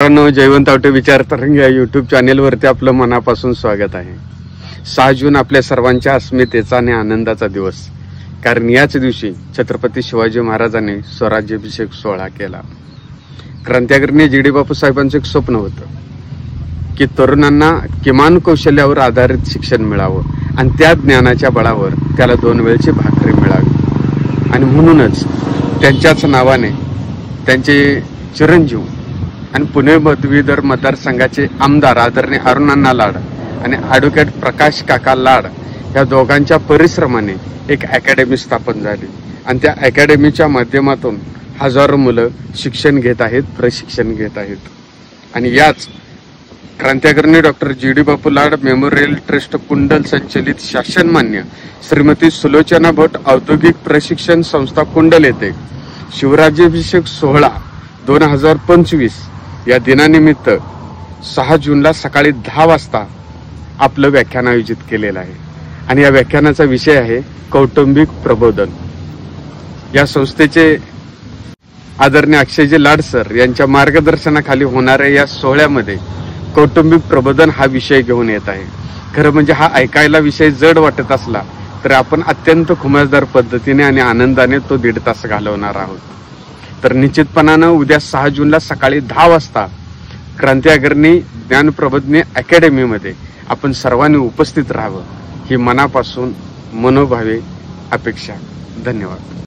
मित्रांनो, जयवंत आवटे विचार तरंग या युट्यूब चॅनेलवरती आपलं मनापासून स्वागत आहे। 6 जून आपल्या सर्वांच्या अस्मितेचा आणि आनंदाचा दिवस, कारण याच दिवशी छत्रपती शिवाजी महाराजांनी स्वराज्याभिषेक सोहळा केला। क्रांतिकारणी जी डी बापू साहेबांचं एक स्वप्न होतं की तरुणांना किमान कौशल्यावर आधारित शिक्षण मिळावं आणि त्या ज्ञानाच्या बळावर त्याला 2 वेळची भाकरी मिळावी। आणि म्हणूनच त्यांच्याच नावाने त्यांचे चिरंजीव आणि पुणे पदवीधर मतदारसंघाचे आमदार आदरणीय अरुणांना लाड आणि ॲडव्होकेट प्रकाश काका लाड या दोघांच्या परिश्रमाने एक अकॅडमी स्थापन झाली आणि त्या अकॅडमीच्या माध्यमातून हजारो मुलं शिक्षण घेत आहेत, प्रशिक्षण घेत आहेत। आणि याच क्रांतिकारणी डॉक्टर जी डी बापू लाड मेमोरियल ट्रस्ट कुंडल संचलित शासनमान्य श्रीमती सुलोचना भट औद्योगिक प्रशिक्षण संस्था कुंडल येथे शिवराज्याभिषेक सोहळा 2025 या दिनानिमित्त 6 जूनला सकाळी 10 वाजता आपलं व्याख्यान आयोजित केलेलं आहे। आणि या व्याख्यानाचा विषय आहे कौटुंबिक प्रबोधन। या संस्थेचे आदरणीय अक्षयजी लाड सर यांच्या मार्गदर्शनाखाली होणाऱ्या या सोहळ्यामध्ये कौटुंबिक प्रबोधन हा विषय घेऊन येत आहे। खरं म्हणजे हा ऐकायला विषय जड वाटत असला तर आपण अत्यंत खुमासदार पद्धतीने आणि आनंदाने तो 1.5 तास घालवणार आहोत। तर निश्चितपणानं उद्या 6 जूनला सकाळी 10 वाजता क्रांतिकारणी ज्ञानप्रबोधिनी अकॅडमीमध्ये आपण सर्वांनी उपस्थित राहावं ही मनापासून मनोभावे अपेक्षा। धन्यवाद।